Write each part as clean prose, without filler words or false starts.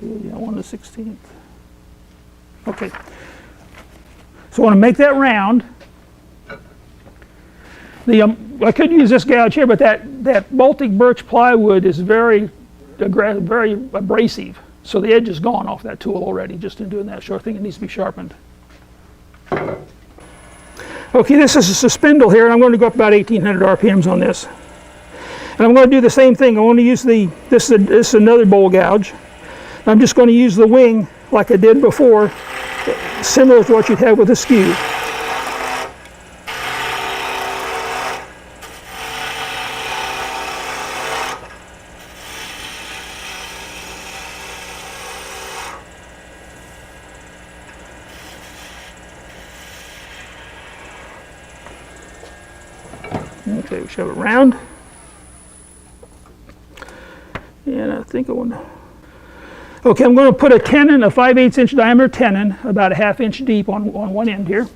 Yeah, 1/16. Okay. So I want to make that round. I could use this gouge here, but that Baltic birch plywood is very abrasive. So the edge is gone off that tool already, just in doing that short thing. It needs to be sharpened. Okay, this is a spindle here, and I'm going to go up about 1800 RPMs on this. And I'm going to do the same thing. I want to use this is another bowl gouge. I'm just going to use the wing like I did before, similar to what you'd have with a skew. Okay, we shove it round. And I think I want to... Okay, I'm going to put a tenon, a 5/8 inch diameter tenon, about a ½ inch deep on one end here.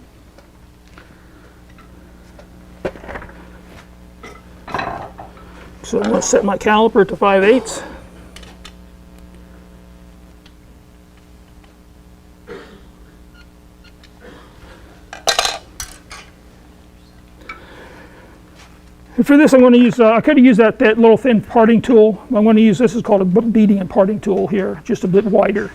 So I'm going to set my caliper to 5/8. And for this, I'm going to use, I could have used that little thin parting tool. I'm going to use, this is called a beading and parting tool here, just a bit wider.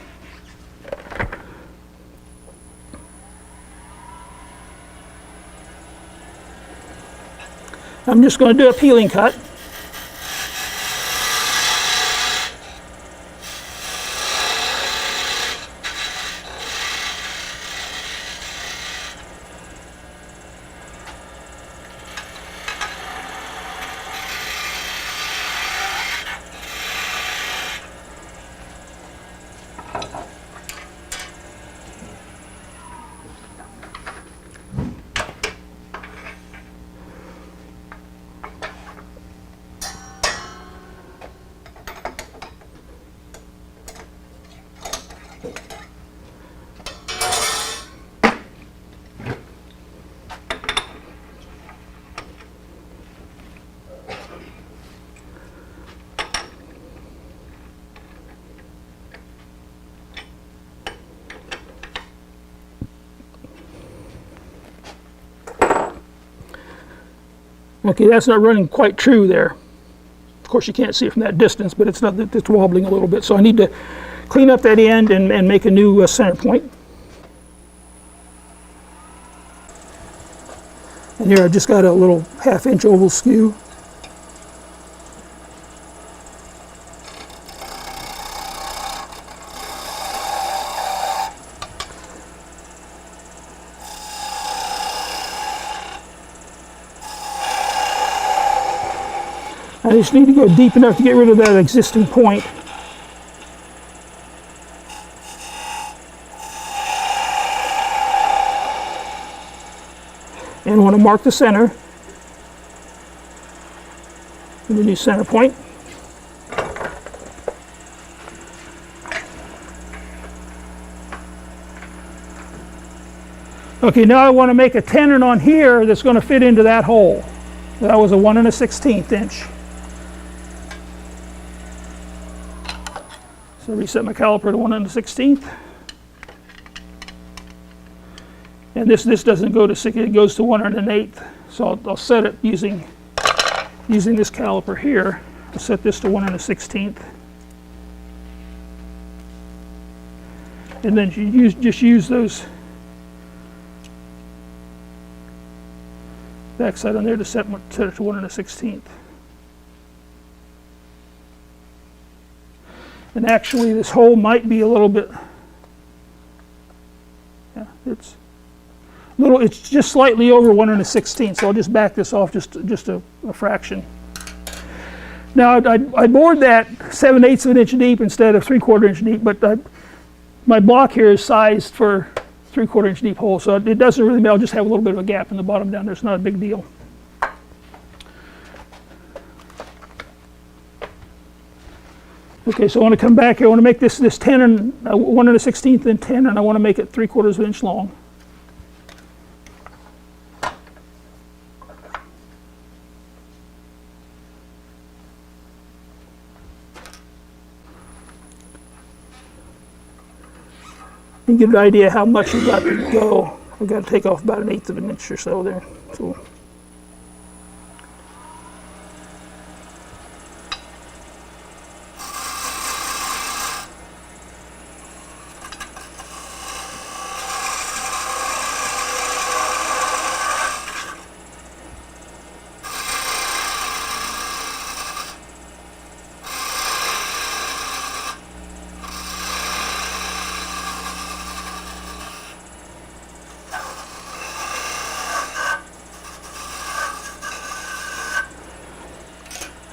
I'm just going to do a peeling cut. Okay, that's not running quite true there. Of course, you can't see it from that distance, but it's not. It's wobbling a little bit. So I need to clean up that end and make a new center point. And here I just got a little ½ inch oval skew. I just need to go deep enough to get rid of that existing point. And I want to mark the center. The new center point. Okay, now I want to make a tenon on here that's going to fit into that hole. That was a 1 1/16 inch. So reset my caliper to 1 1/16. And this doesn't go to 6, it goes to 1 1/8. So I'll set it using this caliper here. I'll set this to 1 1/16. And then you just use those backside on there to set it to 1 1/16. And actually this hole might be a little bit, yeah, it's just slightly over 1 1/16, so I'll just back this off just a fraction. Now I bored that 7/8 of an inch deep instead of 3/4 inch deep, but my block here is sized for 3/4 inch deep hole, so it doesn't really matter. I'll just have a little bit of a gap in the bottom down there. It's not a big deal. Okay, so I want to come back here. I want to make this tenon 1 1/16 and 10, and I want to make it 3/4 of an inch long. You get an idea how much you've got to go. I've got to take off about 1/8 of an inch or so there. So.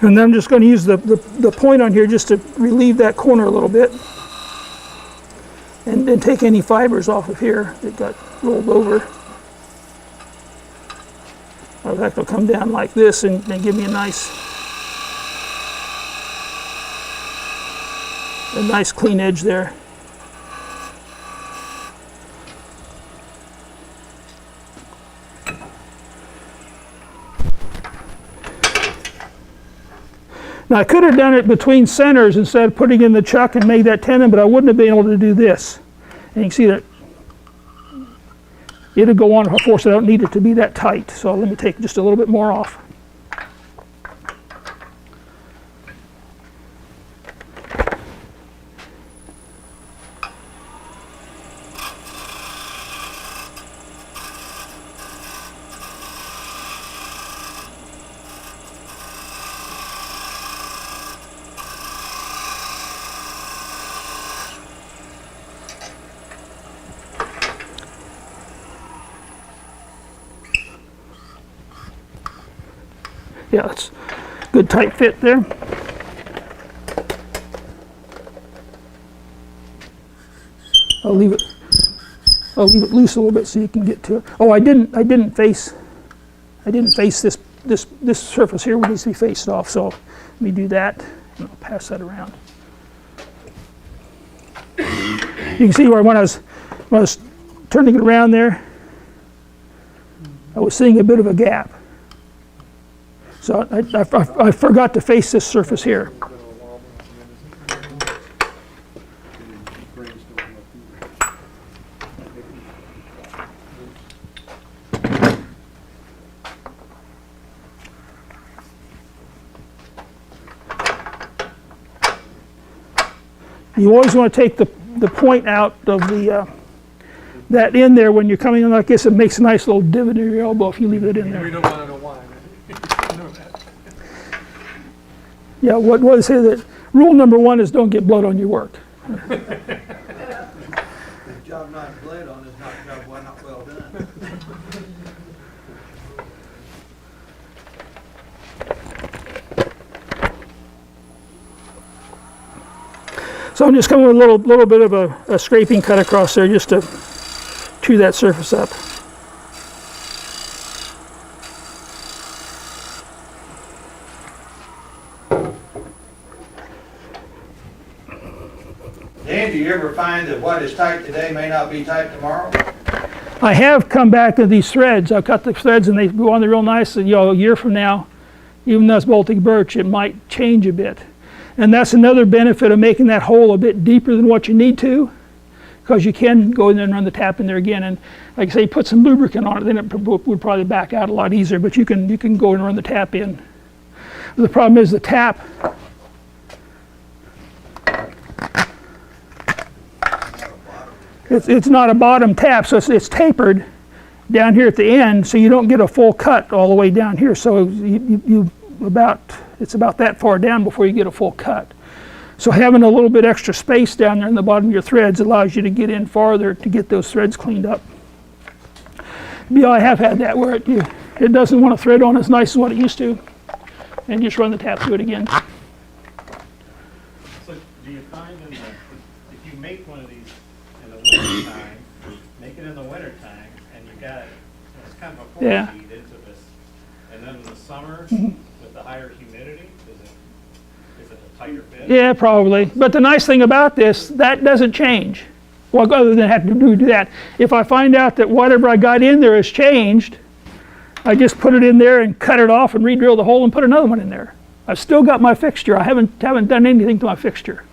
And then I'm just going to use the point on here just to relieve that corner a little bit. And then take any fibers off of here that got rolled over. In fact, it'll come down like this and give me a nice clean edge there. Now I could have done it between centers instead of putting in the chuck and made that tenon, but I wouldn't have been able to do this. And you can see that it'll go on. Of course, I don't need it to be that tight, so let me take just a little bit more off. Yeah, it's good tight fit there. I'll leave it loose a little bit so you can get to it. Oh, I didn't face this surface here. It needs to be faced off. So let me do that, and I'll pass that around. You can see where when I was turning it around there, I was seeing a bit of a gap. So I forgot to face this surface here. You always want to take the point out of that in there when you're coming in like this. It makes a nice little divot in your elbow if you leave it in there. We don't want to know why. Know that. Yeah, what I say that rule number 1 is don't get blood on your work. The job not bled on is not well done. So I'm just coming with a little bit of a scraping cut across there just to chew that surface up. Dan, do you ever find that what is tight today may not be tight tomorrow? I have come back to these threads. I've cut the threads and they go on there real nice. And, a year from now, even though it's Baltic birch, it might change a bit. And that's another benefit of making that hole a bit deeper than what you need to, because you can go in there and run the tap in there again. And like I say, put some lubricant on it, then it would probably back out a lot easier. But you can go and run the tap in. The problem is the tap. It's not a bottom tap, so it's tapered down here at the end, so you don't get a full cut all the way down here. So it's about that far down before you get a full cut. So having a little bit extra space down there in the bottom of your threads allows you to get in farther to get those threads cleaned up. Yeah, I have had that where it doesn't want to thread on as nice as what it used to, and just run the tap through it again. So do you find if you make one of these in the winter time, make it in the winter time, and you got it's kind of a force feed into this, and then in the summer with the higher humidity, is it a tighter fit? Yeah, probably. But the nice thing about this, that doesn't change. Well, other than have to do that. If I find out that whatever I got in there has changed, I just put it in there and cut it off and re-drill the hole and put another one in there. I've still got my fixture. I haven't done anything to my fixture.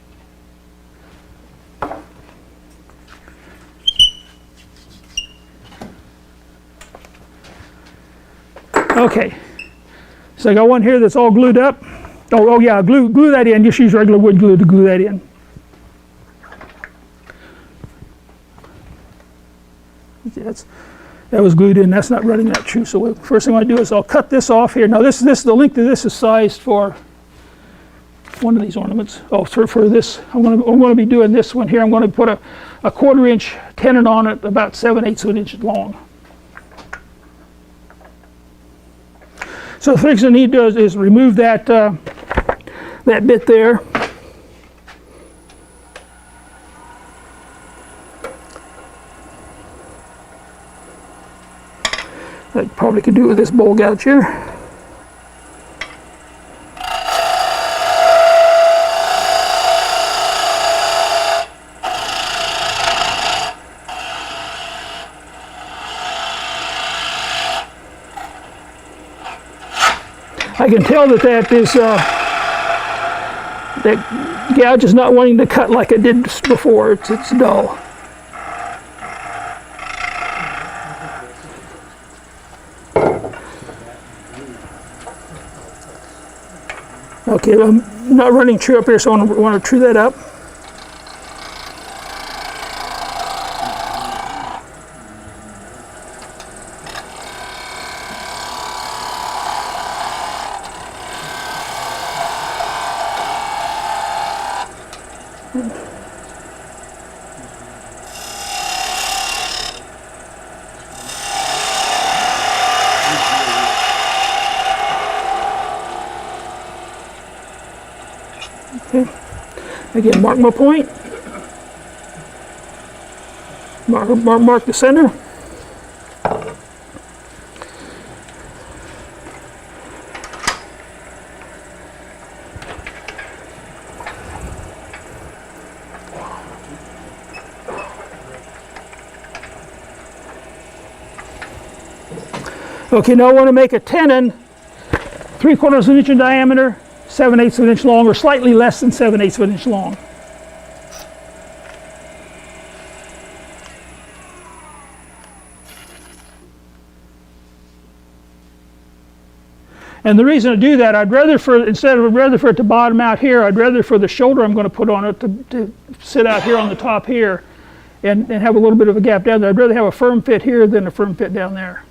Okay, so I got one here that's all glued up. Oh yeah, glue that in. Just use regular wood glue to glue that in. That was glued in. That's not running that true. So first thing I want to do is I'll cut this off here. Now the length of this is sized for one of these ornaments. Oh, for this, I'm going to be doing this one here. I'm going to put a 1/4 inch tenon on it, about 7/8 of an inch long. So the first thing I need to do is remove that that bit there. I probably could do it with this bowl gouge here. I can tell that that gouge is not wanting to cut like it did before. It's dull. Okay, I'm not running true up here, so I want to true that up. Okay. Again, mark my point. Mark the center. Okay, now I want to make a tenon 3/4 of an inch in diameter, 7/8 of an inch long, or slightly less than 7/8 of an inch long. And the reason to do that, instead of for it to bottom out here, I'd rather for the shoulder I'm going to put on it to sit out here on the top here and have a little bit of a gap down there. I'd rather have a firm fit here than a firm fit down there.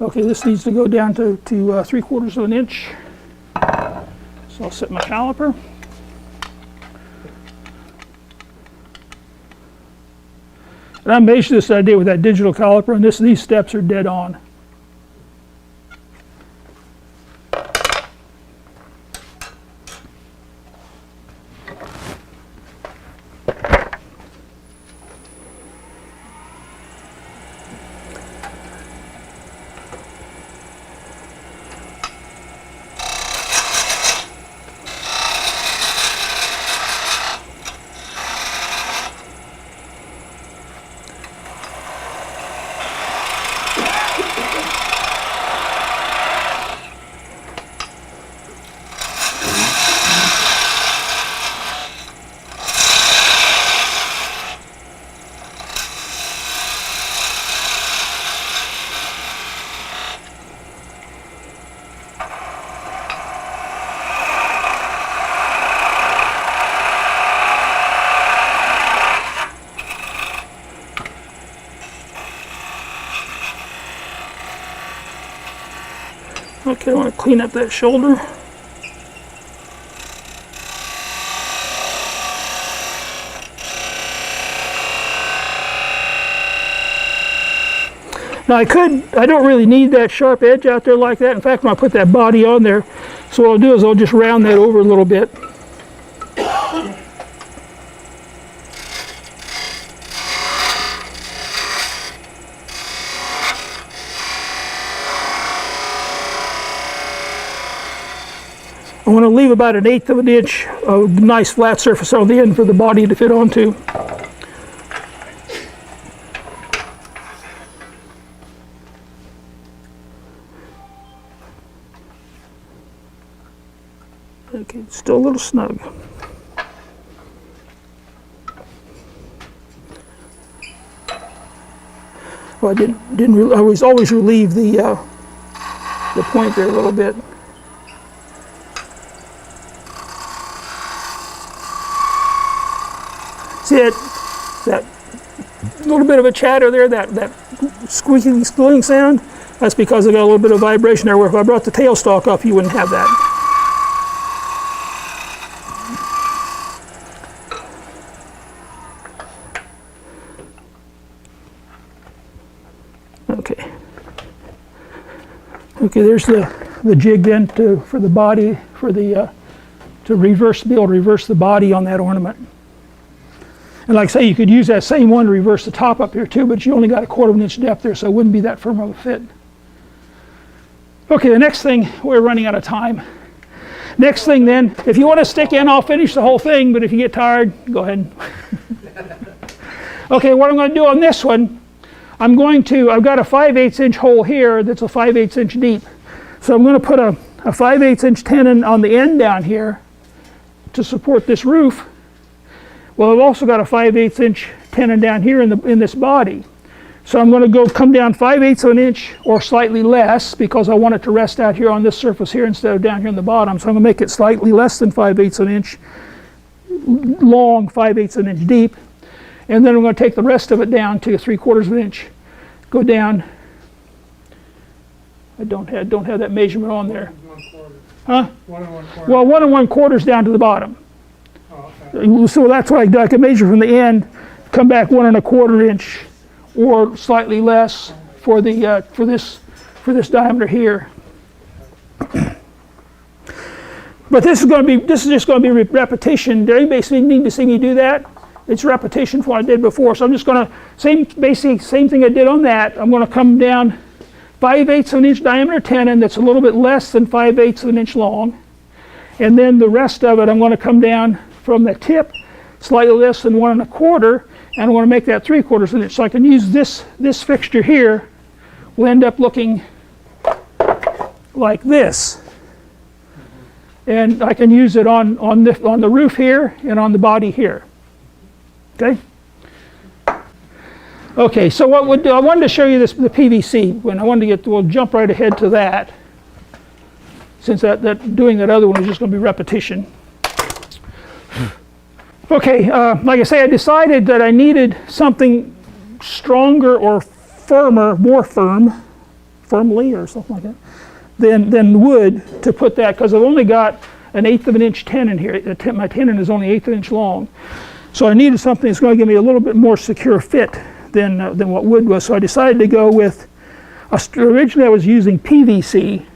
Okay, this needs to go down to 3/4 of an inch. So I'll set my caliper. And I measured this idea with that digital caliper, and these steps are dead on. Okay, I want to clean up that shoulder. Now I don't really need that sharp edge out there like that. In fact, when I put that body on there, so what I'll do is I'll just round that over a little bit. I want to leave about 1/8 of an inch of nice flat surface on the end for the body to fit onto. Okay, it's still a little snug. Well, I always relieve the point there a little bit. See it? That little bit of a chatter there, that squeaking, squealing sound. That's because I got a little bit of vibration there, where if I brought the tailstock up, you wouldn't have that. Okay. Okay, there's the jig then for the body, to be able to reverse the body on that ornament. And like I say, you could use that same one to reverse the top up here too, but you only got 1/4 of an inch depth there, so it wouldn't be that firm of a fit. Okay, the next thing, we're running out of time. Next thing then, if you want to stick in, I'll finish the whole thing, but if you get tired, go ahead. Okay, what I'm going to do on this one, I've got a 5/8 inch hole here that's a 5/8 inch deep. So I'm going to put a 5/8 inch tenon on the end down here to support this roof. Well, I've also got a 5/8 inch tenon down here in this body. So I'm going to come down 5/8 of an inch or slightly less, because I want it to rest out here on this surface here instead of down here in the bottom. So I'm going to make it slightly less than 5/8 of an inch long, 5/8 of an inch deep. And then I'm going to take the rest of it down to 3/4 of an inch. Go down. I don't have that measurement on there. 1/4. Huh? 1 1/4. Well, 1 1/4 down to the bottom. Oh, okay. So that's what I do. I can measure from the end, come back 1 1/4 inch, or slightly less for this diameter here. But this is just going to be repetition. Did anybody need to see me do that? It's repetition for what I did before. So I'm just going to same thing I did on that. I'm going to come down 5/8 of an inch diameter tenon that's a little bit less than 5/8 of an inch long, and then the rest of it I'm going to come down from the tip slightly less than 1 1/4, and I want to make that 3/4 of an inch. So I can use this fixture here. Will end up looking like this, and I can use it on the roof here and on the body here. Okay. Okay. So what we'll do? I wanted to show you the PVC. We'll jump right ahead to that, since doing that other one is just going to be repetition. Okay, like I say, I decided that I needed something stronger or firmer, more firmly or something like that, than wood to put that, because I've only got an 1/8 of an inch tenon here. My tenon is only 1/8 of an inch long. So I needed something that's going to give me a little bit more secure fit than what wood was. So I decided to go with, originally I was using PVC.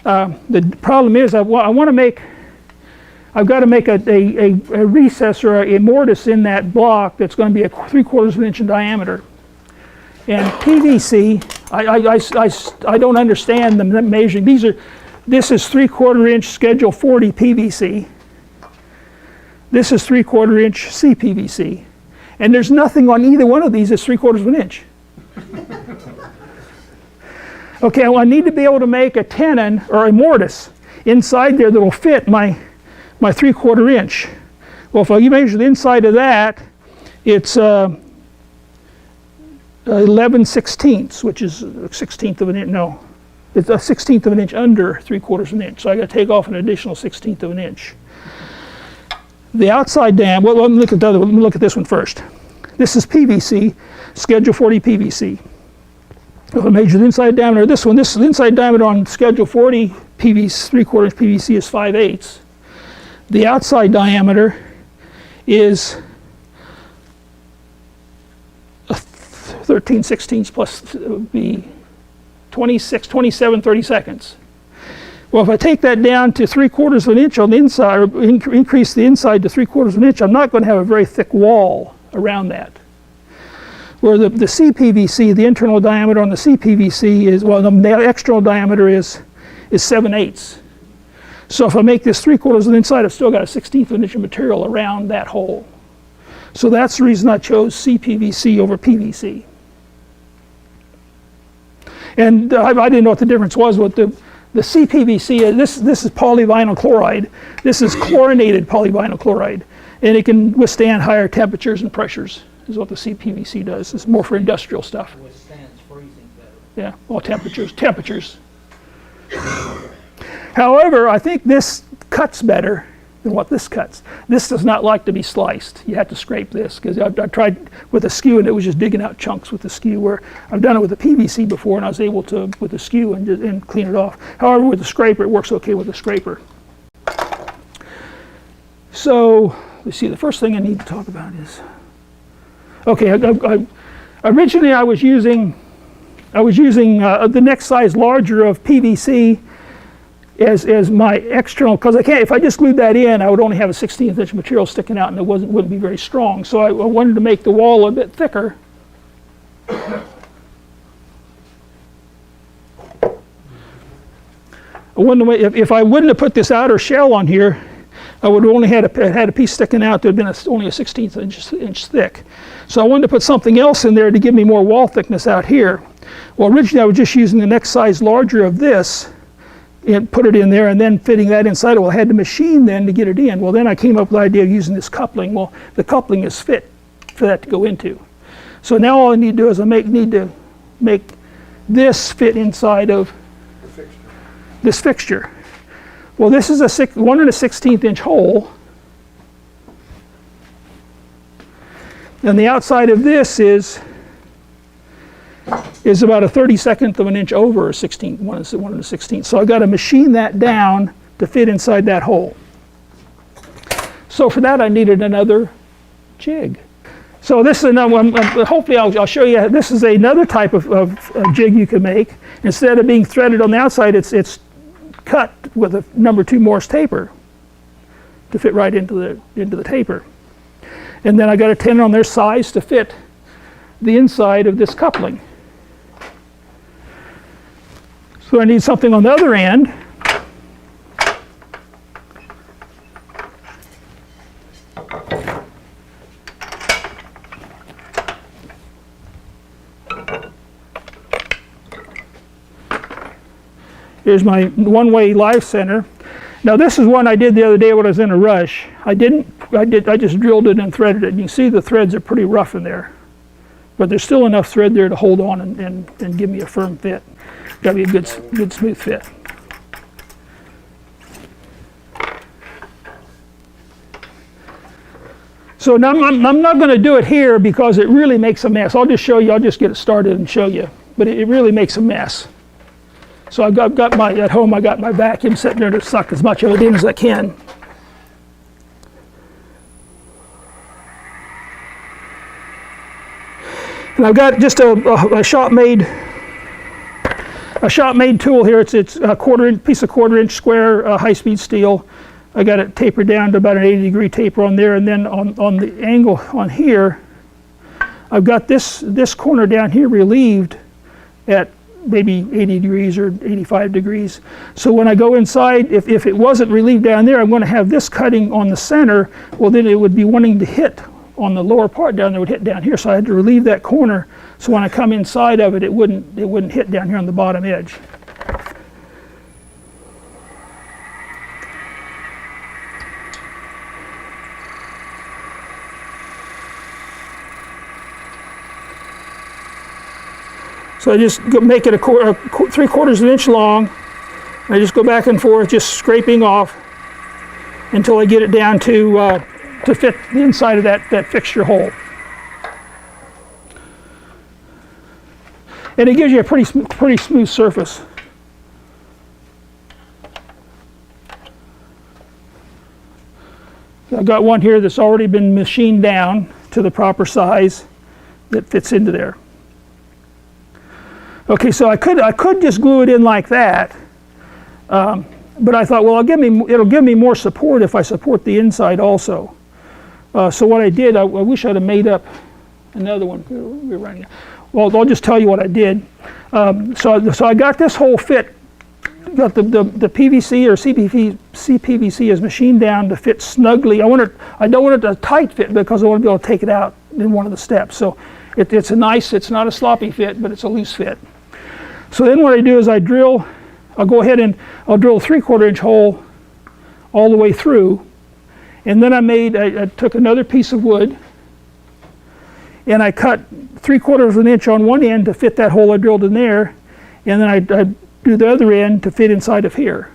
The problem is I've got to make a recess or a mortise in that block that's going to be 3/4 of an inch in diameter. And PVC, I don't understand the measuring. This is 3/4 inch Schedule 40 PVC. This is 3/4 inch CPVC. And there's nothing on either one of these that's 3/4 of an inch. Okay, well, I need to be able to make a tenon or a mortise inside there that will fit my 3/4 inch. Well, if I measure the inside of that, it's 11/16, which is a 1/16 of an inch. No, it's a 1/16 of an inch under 3/4 of an inch. So I got to take off an additional 1/16 of an inch. The outside diameter. Well, let me look at the other one. Let me look at this one first. This is PVC, Schedule 40 PVC. If I measure the inside diameter of this one, this inside diameter on Schedule 40 PVC, 3/4 inch PVC is 5/8. The outside diameter is 13/16 plus would be 26, 27, 32. Well, if I take that down to 3/4 of an inch on the inside, or increase the inside to 3/4 of an inch, I'm not going to have a very thick wall around that. Where the CPVC, the internal diameter on the CPVC is, well, the external diameter is 7/8. So if I make this 3/4 of the inside, I've still got a 1/16 of an inch of material around that hole. So that's the reason I chose CPVC over PVC. And I didn't know what the difference was with the CPVC. This is polyvinyl chloride. This is chlorinated polyvinyl chloride, and it can withstand higher temperatures and pressures. is what the CPVC does. It's more for industrial stuff. Withstands freezing better. Yeah, well, temperatures. However, I think this cuts better than what this cuts. This does not like to be sliced. You have to scrape this, because I tried with a skew and it was just digging out chunks with the skew, where I've done it with the PVC before and I was able to, with the skew, and clean it off. However, with the scraper, it works okay with the scraper. So, let's see, the first thing I need to talk about is, okay, originally I was using the next size larger of PVC as my external, because I can't, if I just glued that in, I would only have a 16th inch material sticking out and it wouldn't be very strong. So I wanted to make the wall a bit thicker. I wonder if I wouldn't have put this outer shell on here, I would have only had a piece sticking out that would have been only a 16th inch thick. So I wanted to put something else in there to give me more wall thickness out here. Well, originally I was just using the next size larger of this and put it in there and then fitting that inside. Well, I had to machine then to get it in. Well, then I came up with the idea of using this coupling. Well, the coupling is fit for that to go into. So now all I need to do is need to make this fit inside of this fixture. Well, this is a 1 1/16 inch hole. And the outside of this is about a 32nd of an inch over a 16th, 1 1/16. So I've got to machine that down to fit inside that hole. So for that I needed another jig. So this is another one. Hopefully I'll show you. This is another type of jig you can make. Instead of being threaded on the outside, it's cut with a number 2 Morse taper to fit right into the taper. And then I got a tenon on their size to fit the inside of this coupling. So I need something on the other end. Here's my one-way live center. Now this is one I did the other day when I was in a rush. I just drilled it and threaded it. And you can see the threads are pretty rough in there. But there's still enough thread there to hold on and give me a firm fit. Got to be a good smooth fit. So now I'm not going to do it here because it really makes a mess. I'll just show you. I'll just get it started and show you. But it really makes a mess. So I've got at home I got my vacuum sitting there to suck as much of it in as I can. And I've got just a shop-made tool here. It's a piece of 1/4 inch square high-speed steel. I got it tapered down to about an 80-degree taper on there, and then on the angle on here, I've got this corner down here relieved at maybe 80 degrees or 85 degrees. So when I go inside, if it wasn't relieved down there, I'm going to have this cutting on the center. Well, then it would be wanting to hit on the lower part down there, would hit down here. So I had to relieve that corner. So when I come inside of it, it wouldn't hit down here on the bottom edge. So I just make it 3/4 of an inch long. I just go back and forth, just scraping off until I get it down to fit the inside of that fixture hole. And it gives you a pretty smooth surface. So I've got one here that's already been machined down to the proper size that fits into there. Okay, so I could just glue it in like that, but I thought, well, it'll give me more support if I support the inside also. So what I did, I wish I'd have made up another one. We're running. Well, I'll just tell you what I did. So I got this whole fit. Got the PVC or CPVC is machined down to fit snugly. I don't want it to tight fit because I want to be able to take it out in one of the steps. So it's not a sloppy fit, but it's a loose fit. So then what I do is I'll go ahead and I'll drill a 3/4 inch hole all the way through. And then I took another piece of wood and I cut 3/4 of an inch on one end to fit that hole I drilled in there, and then I do the other end to fit inside of here.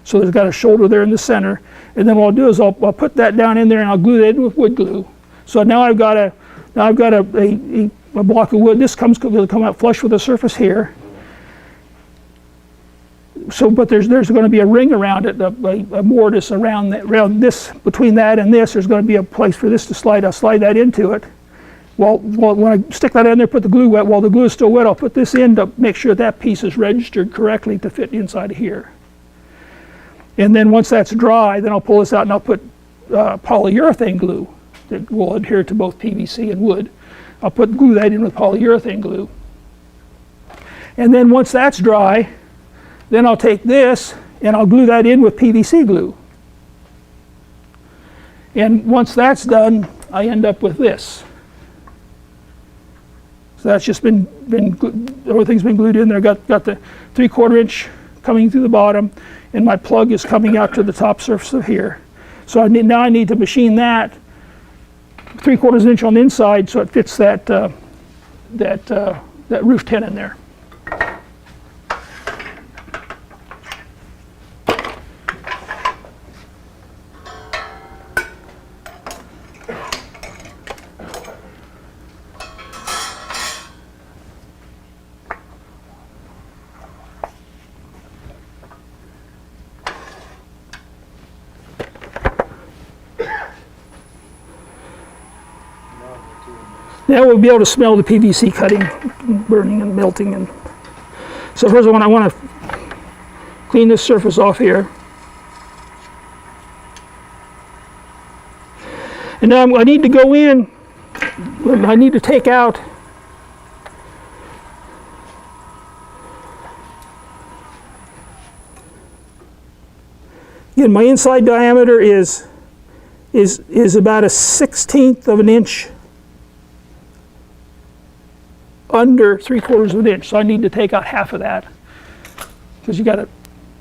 So there's got a shoulder there in the center, and then what I'll do is I'll put that down in there and I'll glue that in with wood glue. So now I've got a block of wood. This will come out flush with the surface here. So, but there's going to be a ring around it, a mortise around this, between that and this. There's going to be a place for this to slide. I'll slide that into it. Well, when I stick that in there, put the glue wet. While the glue is still wet, I'll put this in to make sure that piece is registered correctly to fit inside of here. And then once that's dry, then I'll pull this out and I'll put polyurethane glue that will adhere to both PVC and wood. I'll glue that in with polyurethane glue. And then once that's dry, then I'll take this and I'll glue that in with PVC glue. And once that's done, I end up with this. So that's just everything's been glued in there. Got the 3/4 inch coming through the bottom, and my plug is coming out to the top surface of here. So now I need to machine that 3/4 inch on the inside so it fits that roof tin in there. Now we'll be able to smell the PVC cutting, burning and melting. And so first I want to clean this surface off here. And now I need to go in, I need to take out again, my inside diameter is about 1/16 of an inch under 3/4 of an inch. So I need to take out half of that because you got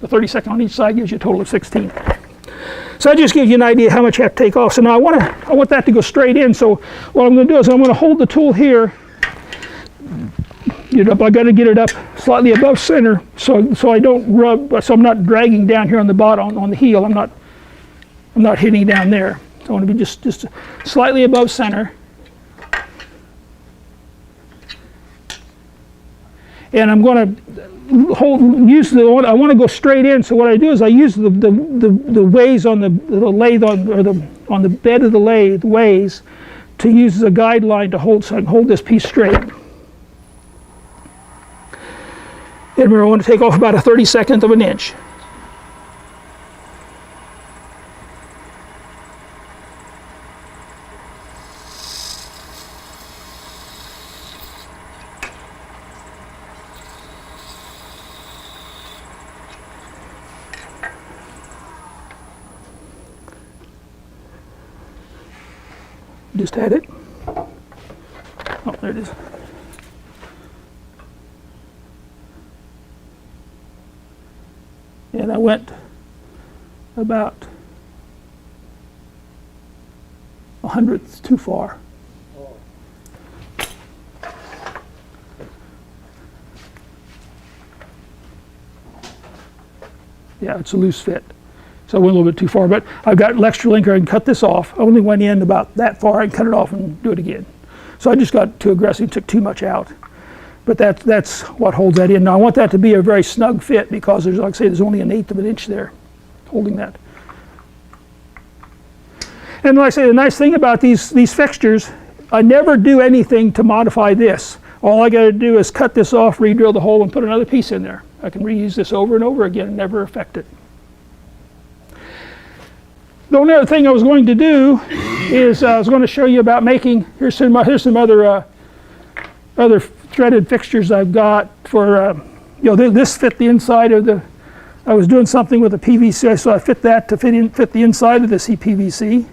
the 32nd on each side gives you a total of 16. So that just gives you an idea how much you have to take off. So now I want that to go straight in. So what I'm going to do is I'm going to hold the tool here. I got to get it up slightly above center so I don't rub. So I'm not dragging down here on the bottom on the heel. I'm not hitting down there. So I want to be just slightly above center. And I'm going to I want to go straight in. So what I do is I use the ways on the lathe on the bed of the lathe ways to use as a guideline to hold, so I can hold this piece straight. And remember, I want to take off about a 32nd of an inch. Just had it. Oh, there it is. And I went about 1/100th too far. Yeah, it's a loose fit. So I went a little bit too far, but I've got an extra linker. I can cut this off. I only went in about that far. I can cut it off and do it again. So I just got too aggressive, took too much out. But that's what holds that in. Now I want that to be a very snug fit because there's, like I say, there's only 1/8 of an inch there holding that. And like I say, the nice thing about these fixtures, I never do anything to modify this. All I got to do is cut this off, re-drill the hole, and put another piece in there. I can reuse this over and over again and never affect it. The only other thing I was going to do is I was going to show you about making. Here's some other threaded fixtures I've got for. This fit the inside of the. I was doing something with a PVC, so I fit that to fit the inside of the CPVC.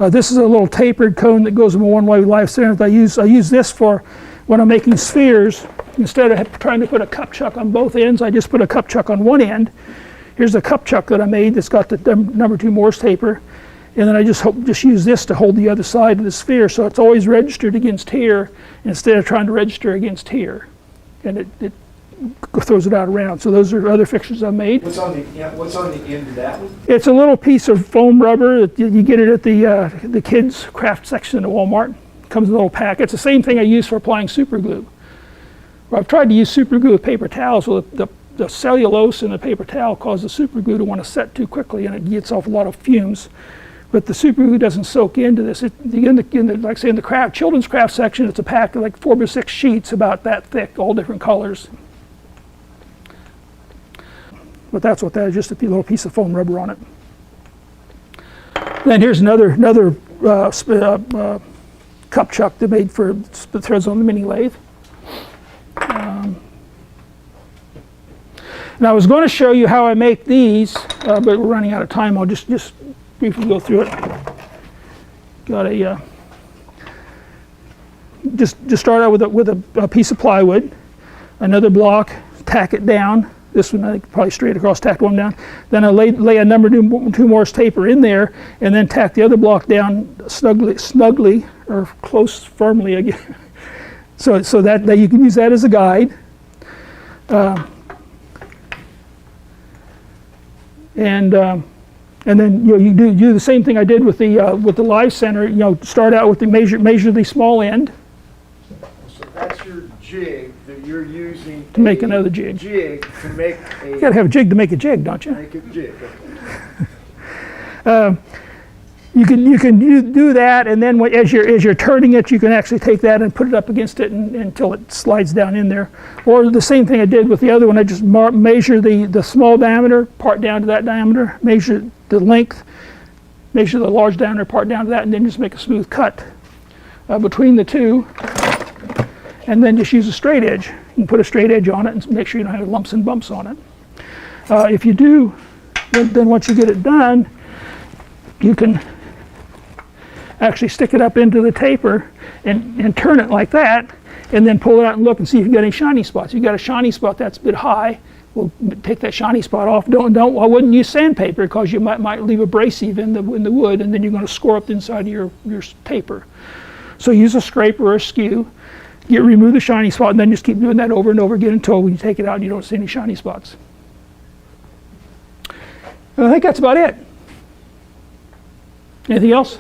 This is a little tapered cone that goes in a one-way live center. I use this for when I'm making spheres. Instead of trying to put a cup chuck on both ends, I just put a cup chuck on one end. Here's a cup chuck that I made that's got the number 2 Morse taper. And then I just use this to hold the other side of the sphere, so it's always registered against here instead of trying to register against here. And it throws it out around. So those are other fixtures I made. What's on the end of that one? It's a little piece of foam rubber. You get it at the kids' craft section at Walmart. It comes in a little pack. It's the same thing I use for applying super glue. Well, I've tried to use super glue with paper towels. Well, the cellulose in the paper towel causes the super glue to want to set too quickly, and it gets off a lot of fumes. But the super glue doesn't soak into this. Like I say, in the children's craft section, it's a pack of like 4 by 6 sheets about that thick, all different colors. But that's what that is, just a little piece of foam rubber on it. Then here's another cup chuck that made for threads on the mini lathe. And I was going to show you how I make these, but we're running out of time. I'll just briefly go through it. Got a just start out with a piece of plywood, another block, tack it down. This one I think probably straight across, tack one down. Then I lay a number 2 Morse taper in there, and then tack the other block down snugly or firmly again. so that you can use that as a guide. And then you do the same thing I did with the live center. Start out with the measure the small end So that's your jig that you're using to make another jig. Jig to make a. You gotta have a jig to make a jig, don't you? Make a jig. You can do that, and then as you're turning it, you can actually take that and put it up against it until it slides down in there. Or the same thing I did with the other one. I just measure the small diameter part down to that diameter, measure the length, measure the large diameter part down to that, and then just make a smooth cut between the two, and then just use a straight edge. You can put a straight edge on it and make sure you don't have lumps and bumps on it. If you do, then once you get it done, you can actually stick it up into the taper and turn it like that, and then pull it out and look and see if you've got any shiny spots. If you've got a shiny spot that's a bit high, well, take that shiny spot off. I wouldn't use sandpaper because you might leave abrasive in the wood, and then you're going to score up the inside of your taper. So use a scraper or a skew, remove the shiny spot, and then just keep doing that over and over again until when you take it out you don't see any shiny spots. I think that's about it. Anything else?